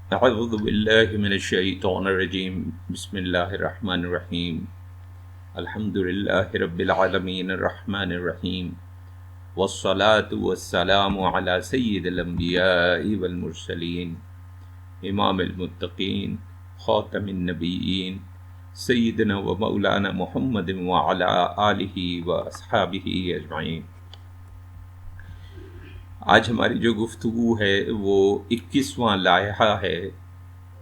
اعوذ باللہ من الشیطان الرجیم، بسم اللہ الرحمن الرحیم، الحمد للہ رب العالمین الرحمن الرحیم، والصلاة والسلام علی سید الانبیاء والمرسلین، امام المتقین، خاتم النبیین، سیدنا و مولانا محمد وعلی آلہ و اصحابہ اجمعین۔ آج ہماری جو گفتگو ہے وہ 21واں لائحہ ہے،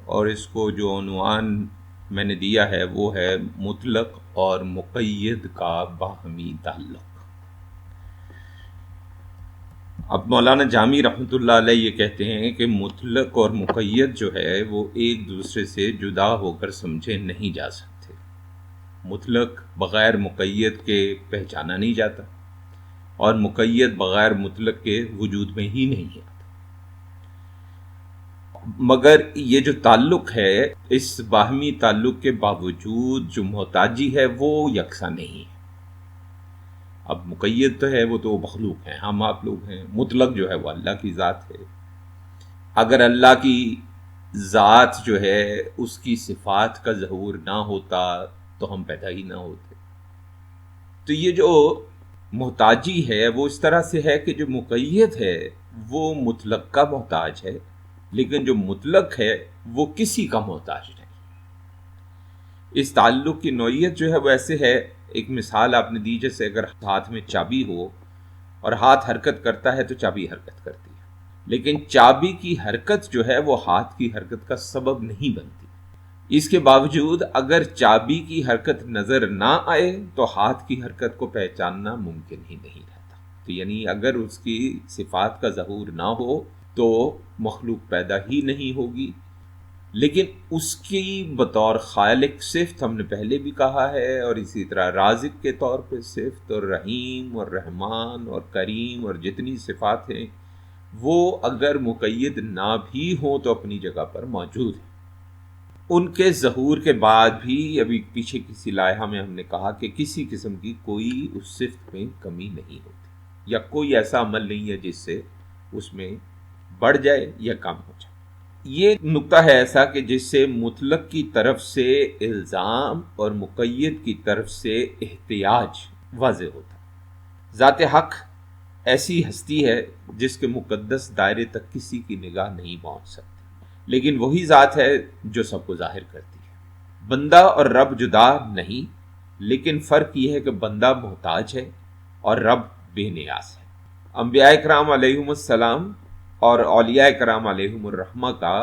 اور اس کو جو عنوان میں نے دیا ہے وہ ہے مطلق اور مقید کا باہمی تعلق۔ اب مولانا جامی رحمۃ اللہ علیہ یہ کہتے ہیں کہ مطلق اور مقید جو ہے وہ ایک دوسرے سے جدا ہو کر سمجھے نہیں جا سکتے۔ مطلق بغیر مقید کے پہچانا نہیں جاتا، اور مقید بغیر مطلق کے وجود میں ہی نہیں ہے۔ مگر یہ جو تعلق ہے، اس باہمی تعلق کے باوجود جو محتاجی ہے وہ یکساں نہیں ہے۔ اب مقید تو ہے، وہ تو مخلوق ہیں، ہم آپ لوگ ہیں۔ مطلق جو ہے وہ اللہ کی ذات ہے۔ اگر اللہ کی ذات جو ہے اس کی صفات کا ظہور نہ ہوتا تو ہم پیدا ہی نہ ہوتے۔ تو یہ جو محتاجی ہے وہ اس طرح سے ہے کہ جو مقید ہے وہ مطلق کا محتاج ہے، لیکن جو مطلق ہے وہ کسی کا محتاج نہیں۔ اس تعلق کی نوعیت جو ہے وہ ایسے ہے، ایک مثال آپ نے دی، جیسے اگر ہاتھ میں چابی ہو اور ہاتھ حرکت کرتا ہے تو چابی حرکت کرتی ہے، لیکن چابی کی حرکت جو ہے وہ ہاتھ کی حرکت کا سبب نہیں بنتی۔ اس کے باوجود اگر چابی کی حرکت نظر نہ آئے تو ہاتھ کی حرکت کو پہچاننا ممکن ہی نہیں رہتا۔ تو یعنی اگر اس کی صفات کا ظہور نہ ہو تو مخلوق پیدا ہی نہیں ہوگی، لیکن اس کی بطور خالق صفت ہم نے پہلے بھی کہا ہے، اور اسی طرح رازق کے طور پہ صفت، اور رحیم اور رحمان اور کریم اور جتنی صفات ہیں وہ اگر مقید نہ بھی ہوں تو اپنی جگہ پر موجود ہیں۔ ان کے ظہور کے بعد بھی ابھی پیچھے کسی لائحہ میں ہم نے کہا کہ کسی قسم کی کوئی اس صفت میں کمی نہیں ہوتی، یا کوئی ایسا عمل نہیں ہے جس سے اس میں بڑھ جائے یا کم ہو جائے۔ یہ نقطہ ہے ایسا کہ جس سے مطلق کی طرف سے الزام اور مقید کی طرف سے احتیاج واضح ہوتا ہے۔ ذات حق ایسی ہستی ہے جس کے مقدس دائرے تک کسی کی نگاہ نہیں پہنچ سکتی، لیکن وہی ذات ہے جو سب کو ظاہر کرتی ہے۔ بندہ اور رب جدا نہیں، لیکن فرق یہ ہے کہ بندہ محتاج ہے اور رب بے نیاز ہے۔ انبیاء کرام علیہم السلام اور اولیاء کرام علیہم الرحمہ کا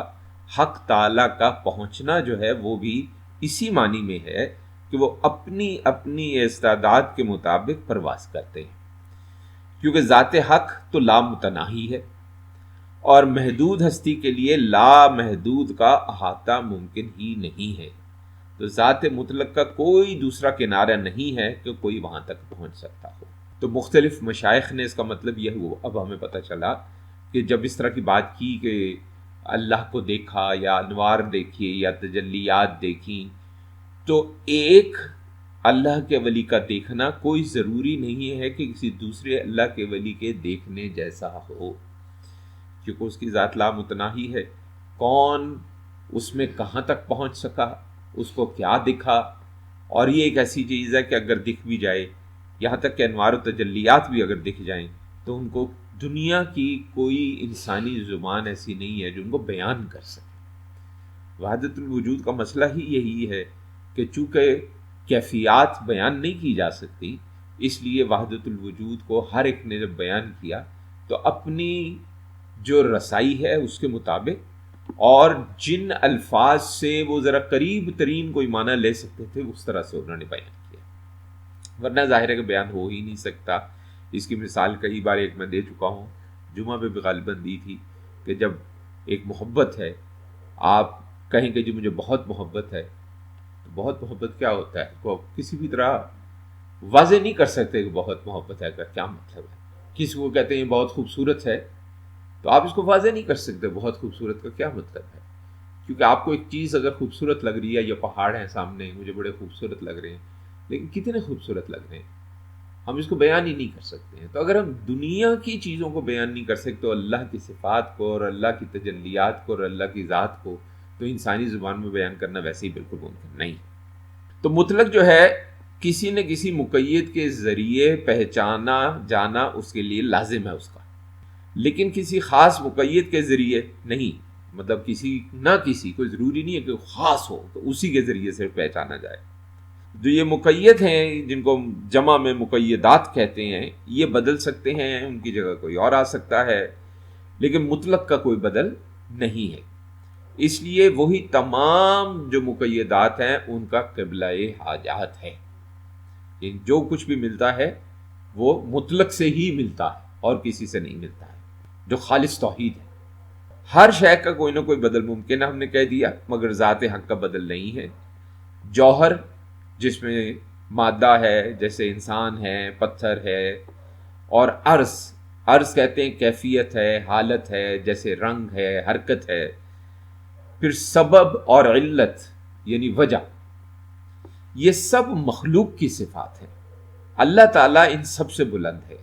حق تعالی کا پہنچنا جو ہے وہ بھی اسی معنی میں ہے کہ وہ اپنی اپنی استعداد کے مطابق پرواز کرتے ہیں، کیونکہ ذات حق تو لامتناہی ہے، اور محدود ہستی کے لیے لامحدود کا احاطہ ممکن ہی نہیں ہے۔ تو ذات مطلق کا کوئی دوسرا کنارہ نہیں ہے کہ کوئی وہاں تک پہنچ سکتا ہو۔ تو مختلف مشائخ نے اس کا مطلب یہ ہوا، اب ہمیں پتہ چلا کہ جب اس طرح کی بات کی کہ اللہ کو دیکھا یا انوار دیکھیے یا تجلیات دیکھیں، تو ایک اللہ کے ولی کا دیکھنا کوئی ضروری نہیں ہے کہ کسی دوسرے اللہ کے ولی کے دیکھنے جیسا ہو، کیونکہ اس کی ذات لامتناہی ہے۔ کون اس میں کہاں تک پہنچ سکا، اس کو کیا دکھا، اور یہ ایک ایسی چیز ہے کہ اگر دکھ بھی جائے، یہاں تک کہ انوار و تجلیات بھی اگر دکھ جائیں تو ان کو دنیا کی کوئی انسانی زبان ایسی نہیں ہے جو ان کو بیان کر سکے۔ وحدت الوجود کا مسئلہ ہی یہی ہے کہ چونکہ کیفیات بیان نہیں کی جا سکتی، اس لیے وحدت الوجود کو ہر ایک نے جب بیان کیا تو اپنی جو رسائی ہے اس کے مطابق، اور جن الفاظ سے وہ ذرا قریب ترین کوئی معنی لے سکتے تھے اس طرح سے انہوں نے بیان کیا، ورنہ ظاہر ہے کہ بیان ہو ہی نہیں سکتا۔ اس کی مثال کئی بار ایک میں دے چکا ہوں، جمعہ پہ بھی غالباً دی تھی، کہ جب ایک محبت ہے، آپ کہیں کہ جی مجھے بہت محبت ہے، تو بہت محبت کیا ہوتا ہے کو کسی بھی طرح واضح نہیں کر سکتے کہ بہت محبت ہے کا کیا مطلب ہے۔ کسی کو کہتے ہیں بہت خوبصورت ہے، تو آپ اس کو واضح نہیں کر سکتے بہت خوبصورت کا کیا مطلب ہے، کیونکہ آپ کو ایک چیز اگر خوبصورت لگ رہی ہے، یا پہاڑ ہیں سامنے مجھے بڑے خوبصورت لگ رہے ہیں، لیکن کتنے خوبصورت لگ رہے ہیں، ہم اس کو بیان ہی نہیں کر سکتے ہیں. تو اگر ہم دنیا کی چیزوں کو بیان نہیں کر سکتے تو اللہ کی صفات کو اور اللہ کی تجلیات کو اور اللہ کی ذات کو تو انسانی زبان میں بیان کرنا ویسے ہی بالکل ممکن نہیں. تو مطلق جو ہے کسی نہ کسی مقید کے ذریعے پہچانا جانا اس کے لیے لازم ہے اس کا، لیکن کسی خاص مقید کے ذریعے نہیں. مطلب کسی کوئی ضروری نہیں ہے کہ خاص ہو تو اسی کے ذریعے سے پہچانا جائے. جو یہ مقید ہیں جن کو جمع میں مقیدات کہتے ہیں، یہ بدل سکتے ہیں، ان کی جگہ کوئی اور آ سکتا ہے، لیکن مطلق کا کوئی بدل نہیں ہے. اس لیے وہی تمام جو مقیدات ہیں ان کا قبلہ حاجات ہے. جو کچھ بھی ملتا ہے وہ مطلق سے ہی ملتا ہے اور کسی سے نہیں ملتا ہے، جو خالص توحید ہے. ہر شے کا کوئی نہ کوئی بدل ممکن ہے، ہم نے کہہ دیا، مگر ذات حق کا بدل نہیں ہے. جوہر جس میں مادہ ہے، جیسے انسان ہے، پتھر ہے، اور عرض کہتے ہیں کیفیت ہے، حالت ہے، جیسے رنگ ہے، حرکت ہے. پھر سبب اور علت یعنی وجہ، یہ سب مخلوق کی صفات ہیں. اللہ تعالیٰ ان سب سے بلند ہے.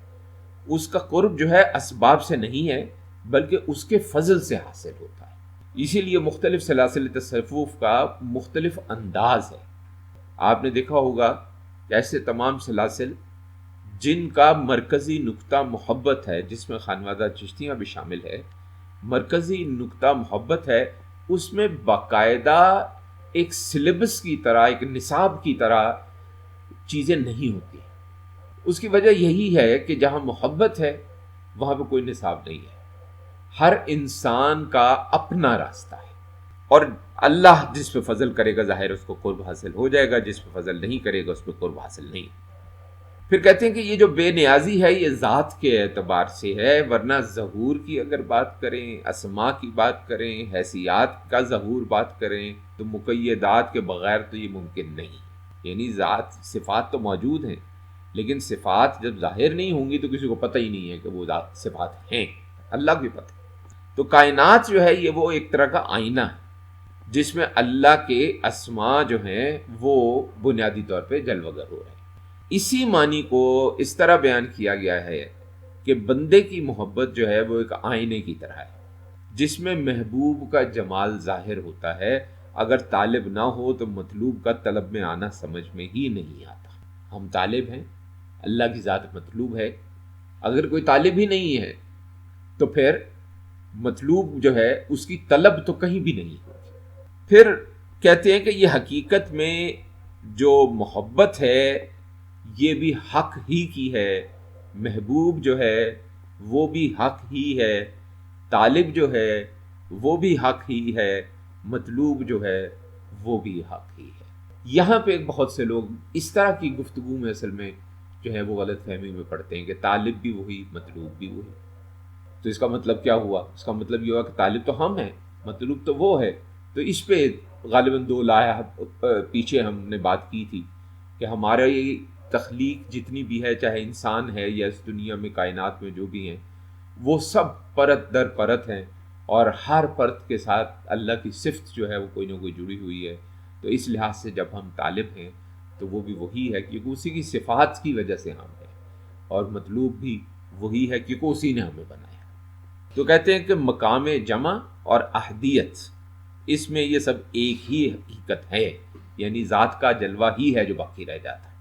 اس کا قرب جو ہے اسباب سے نہیں ہے بلکہ اس کے فضل سے حاصل ہوتا ہے. اسی لیے مختلف سلاسل تصوف کا مختلف انداز ہے. آپ نے دیکھا ہوگا کہ ایسے تمام سلاسل جن کا مرکزی نقطہ محبت ہے، جس میں خانوادہ چشتیاں بھی شامل ہے، مرکزی نقطہ محبت ہے، اس میں باقاعدہ ایک سلیبس کی طرح، ایک نصاب کی طرح چیزیں نہیں ہوتی. اس کی وجہ یہی ہے کہ جہاں محبت ہے وہاں پہ کوئی نصاب نہیں ہے. ہر انسان کا اپنا راستہ ہے، اور اللہ جس پہ فضل کرے گا ظاہر اس کو قرب حاصل ہو جائے گا، جس پہ فضل نہیں کرے گا اس پہ قرب حاصل نہیں. پھر کہتے ہیں کہ یہ جو بے نیازی ہے یہ ذات کے اعتبار سے ہے، ورنہ ظہور کی اگر بات کریں، اسماء کی بات کریں، حیثیات کا ظہور بات کریں تو مقیدات کے بغیر تو یہ ممکن نہیں. یعنی ذات صفات تو موجود ہیں، لیکن صفات جب ظاہر نہیں ہوں گی تو کسی کو پتہ ہی نہیں ہے کہ وہ ذات صفات ہیں. اللہ بھی پتہ. تو کائنات جو ہے یہ وہ ایک طرح کا آئینہ ہے جس میں اللہ کے اسماء جو ہیں وہ بنیادی طور پہ جلوگر ہو رہے ہیں. اسی معنی کو اس طرح بیان کیا گیا ہے کہ بندے کی محبت جو ہے وہ ایک آئینے کی طرح ہے جس میں محبوب کا جمال ظاہر ہوتا ہے. اگر طالب نہ ہو تو مطلوب کا طلب میں آنا سمجھ میں ہی نہیں آتا. ہم طالب ہیں، اللہ کی ذات مطلوب ہے. اگر کوئی طالب ہی نہیں ہے تو پھر مطلوب جو ہے اس کی طلب تو کہیں بھی نہیں ہوگی. پھر کہتے ہیں کہ یہ حقیقت میں جو محبت ہے یہ بھی حق ہی کی ہے، محبوب جو ہے وہ بھی حق ہی ہے، طالب جو ہے وہ بھی حق ہی ہے، مطلوب جو ہے وہ بھی حق ہی ہے. یہاں پہ بہت سے لوگ اس طرح کی گفتگو میں اصل میں جو ہے وہ غلط فہمی میں پڑتے ہیں کہ طالب بھی وہی، مطلوب بھی وہی. تو اس کا مطلب کیا ہوا؟ اس کا مطلب یہ ہوا کہ طالب تو ہم ہیں، مطلوب تو وہ ہے. تو اس پہ غالباً 2 لائحہ پیچھے ہم نے بات کی تھی کہ ہمارا یہ تخلیق جتنی بھی ہے، چاہے انسان ہے یا اس دنیا میں کائنات میں جو بھی ہیں، وہ سب پرت در پرت ہیں، اور ہر پرت کے ساتھ اللہ کی صفت جو ہے وہ کوئی نہ کوئی جڑی ہوئی ہے. تو اس لحاظ سے جب ہم طالب ہیں تو وہ بھی وہی ہے کیونکہ اسی کی صفات کی وجہ سے ہم ہیں، اور مطلوب بھی وہی ہے کیونکہ اسی نے ہمیں بنایا. تو کہتے ہیں کہ مقام جمع اور احدیت، اس میں یہ سب ایک ہی حقیقت ہے، یعنی ذات کا جلوہ ہی ہے جو باقی رہ جاتا ہے.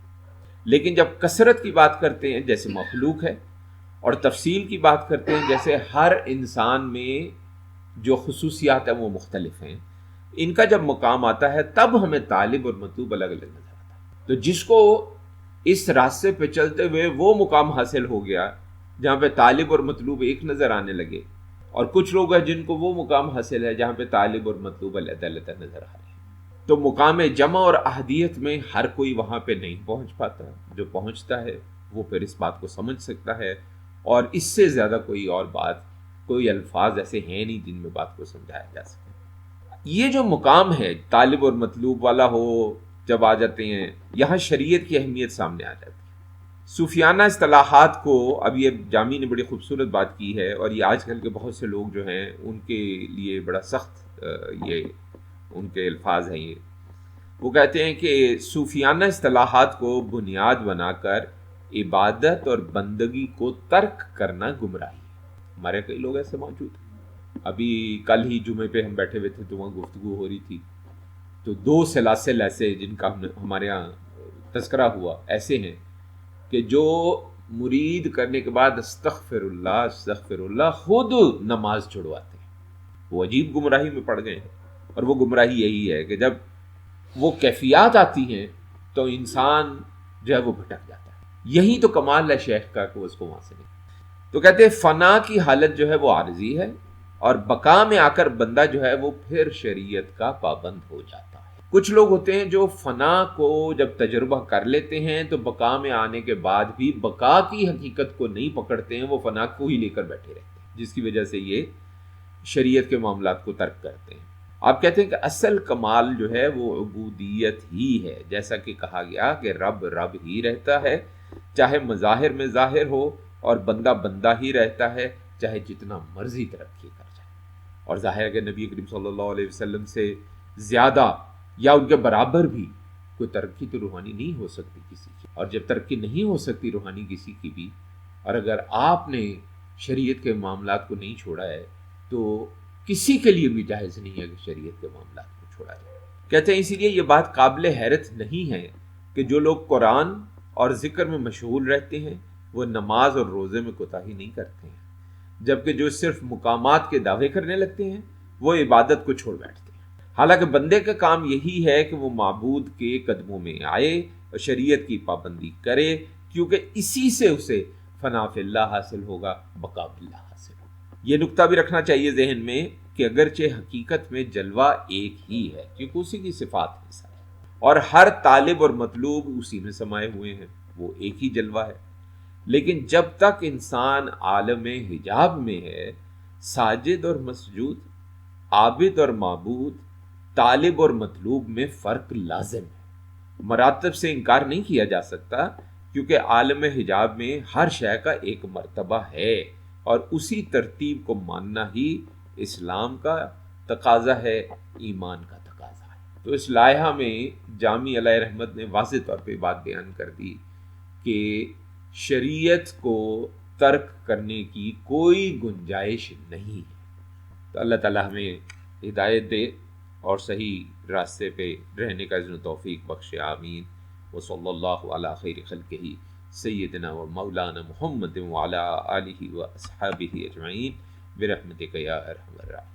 لیکن جب کثرت کی بات کرتے ہیں جیسے مخلوق ہے، اور تفصیل کی بات کرتے ہیں جیسے ہر انسان میں جو خصوصیات ہیں وہ مختلف ہیں، ان کا جب مقام آتا ہے تب ہمیں طالب اور مطلوب الگ الگ نظر آتا ہے. تو جس کو اس راستے پہ چلتے ہوئے وہ مقام حاصل ہو گیا جہاں پہ طالب اور مطلوب ایک نظر آنے لگے، اور کچھ لوگ ہیں جن کو وہ مقام حاصل ہے جہاں پہ طالب اور مطلوب علیحدہ علیحدہ نظر آ رہے ہیں. تو مقام جمع اور احدیت میں ہر کوئی وہاں پہ نہیں پہنچ پاتا. جو پہنچتا ہے وہ پھر اس بات کو سمجھ سکتا ہے، اور اس سے زیادہ کوئی اور بات، کوئی الفاظ ایسے ہیں نہیں جن میں بات کو سمجھایا جا سکے. یہ جو مقام ہے طالب اور مطلوب والا ہو، جب آ جاتے ہیں یہاں شریعت کی اہمیت سامنے آ جاتی ہے. صوفیانہ اصطلاحات کو اب یہ جامی نے بڑی خوبصورت بات کی ہے، اور یہ آج کل کے بہت سے لوگ جو ہیں ان کے لیے بڑا سخت یہ ان کے الفاظ ہیں. یہ وہ کہتے ہیں کہ صوفیانہ اصطلاحات کو بنیاد بنا کر عبادت اور بندگی کو ترک کرنا گمراہی ہے۔ ہمارے کئی لوگ ایسے موجود ہیں۔ ابھی کل ہی جمعے پہ ہم بیٹھے ہوئے تھے تو وہاں گفتگو ہو رہی تھی، تو 2 سلاسل ایسے جن کا ہمارے یہاں تذکرہ ہوا ایسے ہیں کہ جو مرید کرنے کے بعد استغفر اللہ خود نماز چھڑواتے ہیں۔ وہ عجیب گمراہی میں پڑ گئے ہیں، اور وہ گمراہی یہی ہے کہ جب وہ کیفیات آتی ہیں تو انسان جو ہے وہ بھٹک جاتا ہے۔ یہی تو کمال ہے شیخ کا کہ اس کو وہاں سے نہیں۔ تو کہتے ہیں فنا کی حالت جو ہے وہ عارضی ہے، اور بقا میں آ کر بندہ جو ہے وہ پھر شریعت کا پابند ہو جاتا ہے۔ کچھ لوگ ہوتے ہیں جو فنا کو جب تجربہ کر لیتے ہیں تو بقا میں آنے کے بعد بھی بقا کی حقیقت کو نہیں پکڑتے ہیں، وہ فنا کو ہی لے کر بیٹھے رہتے ہیں، جس کی وجہ سے یہ شریعت کے معاملات کو ترک کرتے ہیں۔ آپ کہتے ہیں کہ اصل کمال جو ہے وہ عبودیت ہی ہے، جیسا کہ کہا گیا کہ رب رب ہی رہتا ہے، چاہے مظاہر میں ظاہر ہو، اور بندہ بندہ ہی رہتا ہے، چاہے جتنا مرضی ترقی کر جائے۔ اور ظاہر ہے کہ نبی کریم صلی اللہ علیہ وسلم سے زیادہ یا ان کے برابر بھی کوئی ترقی تو روحانی نہیں ہو سکتی کسی کی، اور جب ترقی نہیں ہو سکتی روحانی کسی کی بھی، اور اگر آپ نے شریعت کے معاملات کو نہیں چھوڑا ہے تو کسی کے لیے بھی جائز نہیں ہے کہ شریعت کے معاملات کو چھوڑا جائے۔ کہتے ہیں اسی لیے یہ بات قابل حیرت نہیں ہے کہ جو لوگ قرآن اور ذکر میں مشغول رہتے ہیں وہ نماز اور روزے میں کوتاہی نہیں کرتے ہیں، جبکہ جو صرف مقامات کے دعوے کرنے لگتے ہیں وہ عبادت کو چھوڑ بیٹھتے ہیں۔ حالانکہ بندے کا کام یہی ہے کہ وہ معبود کے قدموں میں آئے اور شریعت کی پابندی کرے، کیونکہ اسی سے اسے فنا فی اللہ حاصل ہوگا، بقا باللہ حاصل ہوگا۔ یہ نکتہ بھی رکھنا چاہیے ذہن میں کہ اگرچہ حقیقت میں جلوہ ایک ہی ہے، کیونکہ اسی کی صفات ہیں ساری، اور ہر طالب اور مطلوب اسی میں سمائے ہوئے ہیں، وہ ایک ہی جلوہ ہے، لیکن جب تک انسان عالم حجاب میں ہے، ساجد اور مسجود، عابد اور معبود، طالب اور مطلوب میں فرق لازم ہے۔ مراتب سے انکار نہیں کیا جا سکتا، کیونکہ عالم حجاب میں ہر شے کا ایک مرتبہ ہے، اور اسی ترتیب کو ماننا ہی اسلام کا تقاضا ہے، ایمان کا تقاضا ہے۔ تو اس لائحہ میں جامی علیہ رحمت نے واضح طور پہ بات بیان کر دی کہ شریعت کو ترک کرنے کی کوئی گنجائش نہیں ہے۔ تو اللہ تعالیٰ ہمیں ہدایت دے اور صحیح راستے پہ رہنے کا اذن و توفیق بخشے، آمین۔ وصلی اللہ علی خیر خلقہ سیدنا و مولانا محمد وعلی آلہ و اصحابہ اجمعین برحمتک یا ارحم الراحمین۔